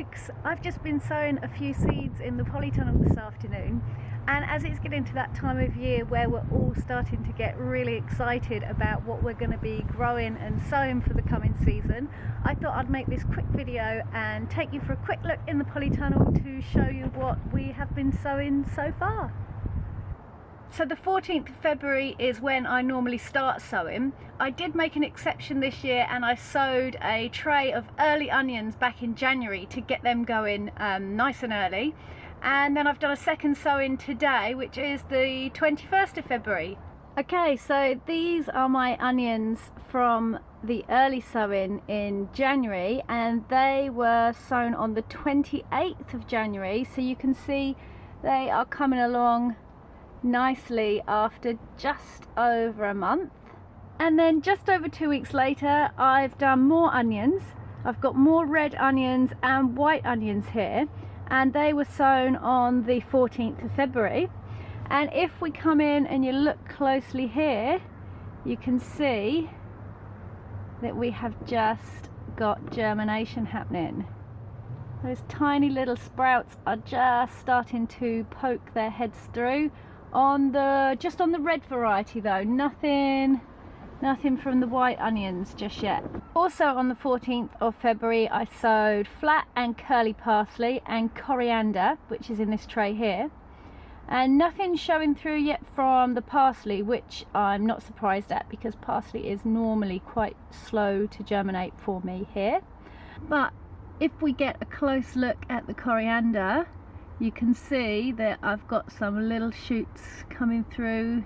folks, I've just been sowing a few seeds in the polytunnel this afternoon, and as it's getting to that time of year where we're all starting to get really excited about what we're going to be growing and sowing for the coming season, I thought I'd make this quick video and take you for a quick look in the polytunnel to show you what we have been sowing so far. So the 14th of February is when I normally start sowing. I did make an exception this year and I sowed a tray of early onions back in January to get them going nice and early. And then I've done a second sowing today, which is the 21st of February. Okay, so these are my onions from the early sowing in January, and they were sown on the 28th of January. So you can see they are coming along nicely after just over a month. And then just over 2 weeks later, I've done more onions. I've got more red onions and white onions here, and they were sown on the 14th of February. And if we come in and you look closely here, you can see that we have just got germination happening. Those tiny little sprouts are just starting to poke their heads through. Just on the red variety though, nothing from the white onions just yet. Also on the 14th of February I sowed flat and curly parsley and coriander, which is in this tray here, and nothing showing through yet from the parsley, which I'm not surprised at because parsley is normally quite slow to germinate for me here. But if we get a close look at the coriander, you can see that I've got some little shoots coming through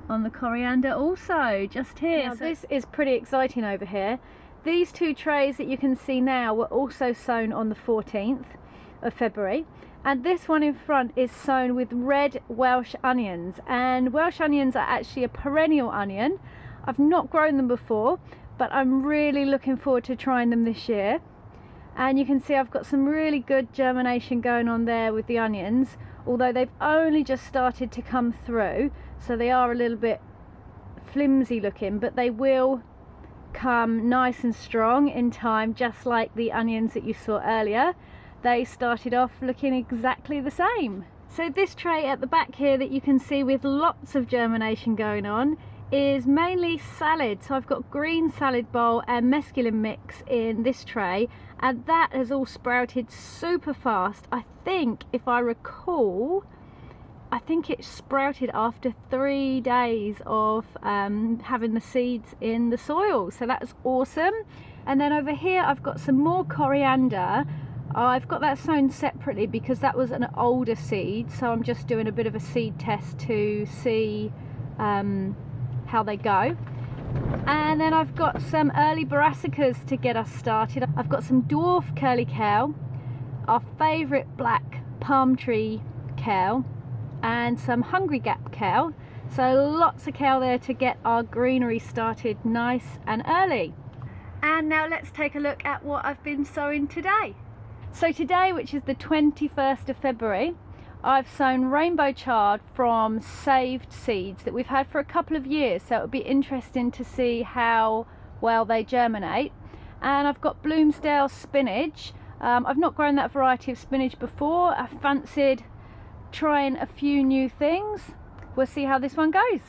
on the coriander also, just here. Now, so this is pretty exciting over here. These two trays that you can see now were also sown on the 14th of February. And this one in front is sown with red Welsh onions. And Welsh onions are actually a perennial onion. I've not grown them before, but I'm really looking forward to trying them this year. And you can see I've got some really good germination going on there with the onions, although they've only just started to come through, so they are a little bit flimsy looking, but they will come nice and strong in time, just like the onions that you saw earlier. They started off looking exactly the same. So this tray at the back here that you can see with lots of germination going on is mainly salad. So I've got green salad bowl and mesclun mix in this tray, and that has all sprouted super fast. I think, if I recall, I think it sprouted after 3 days of having the seeds in the soil, so that's awesome. And then over here I've got some more coriander. I've got that sown separately because that was an older seed, so I'm just doing a bit of a seed test to see how they go. And then I've got some early brassicas to get us started. I've got some dwarf curly kale, our favourite black palm tree kale, and some hungry gap kale. So lots of kale there to get our greenery started nice and early. And now let's take a look at what I've been sowing today. So today, which is the 21st of February, I've sown rainbow chard from saved seeds that we've had for a couple of years, so it'll be interesting to see how well they germinate. And I've got Bloomsdale spinach. I've not grown that variety of spinach before. I fancied trying a few new things. We'll see how this one goes.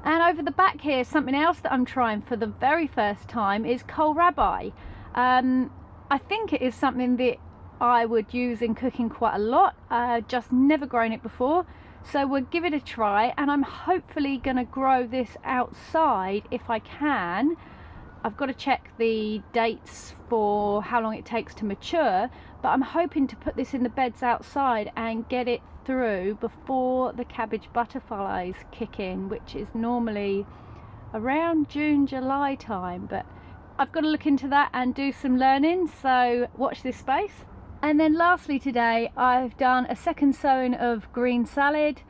And over the back here, something else that I'm trying for the very first time is kohlrabi. I think it is something that I would use in cooking quite a lot, just never grown it before, so we'll give it a try. And I'm hopefully going to grow this outside if I can. I've got to check the dates for how long it takes to mature, but I'm hoping to put this in the beds outside and get it through before the cabbage butterflies kick in, which is normally around June, July time. But I've got to look into that and do some learning, so watch this space. And then lastly today I've done a second sowing of green salad,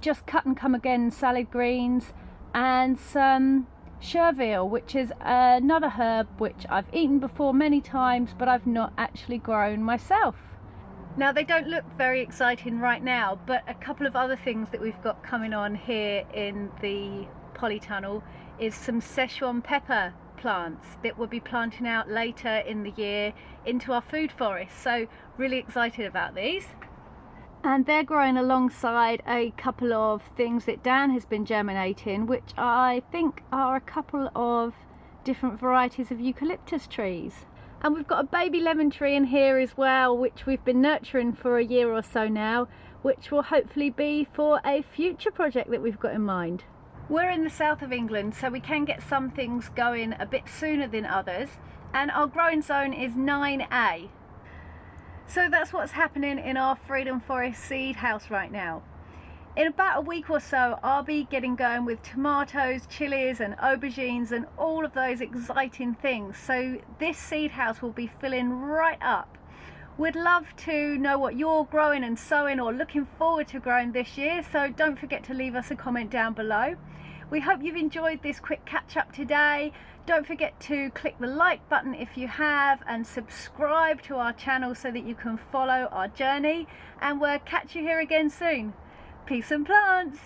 just cut and come again salad greens, and some chervil, which is another herb which I've eaten before many times, but I've not actually grown myself. Now they don't look very exciting right now, but a couple of other things that we've got coming on here in the polytunnel is some Szechuan pepper plants that we'll be planting out later in the year into our food forest. So really excited about these. And they're growing alongside a couple of things that Dan has been germinating, which I think are a couple of different varieties of eucalyptus trees. And we've got a baby lemon tree in here as well, which we've been nurturing for a year or so now, which will hopefully be for a future project that we've got in mind. We're in the south of England, so we can get some things going a bit sooner than others, and our growing zone is 9A. So that's what's happening in our Freedom Forest seed house right now. In about a week or so, I'll be getting going with tomatoes, chilies and aubergines and all of those exciting things. So this seed house will be filling right up. We'd love to know what you're growing and sowing or looking forward to growing this year, so don't forget to leave us a comment down below. We hope you've enjoyed this quick catch up today. Don't forget to click the like button if you have, and subscribe to our channel so that you can follow our journey, and we'll catch you here again soon. Peace and plants!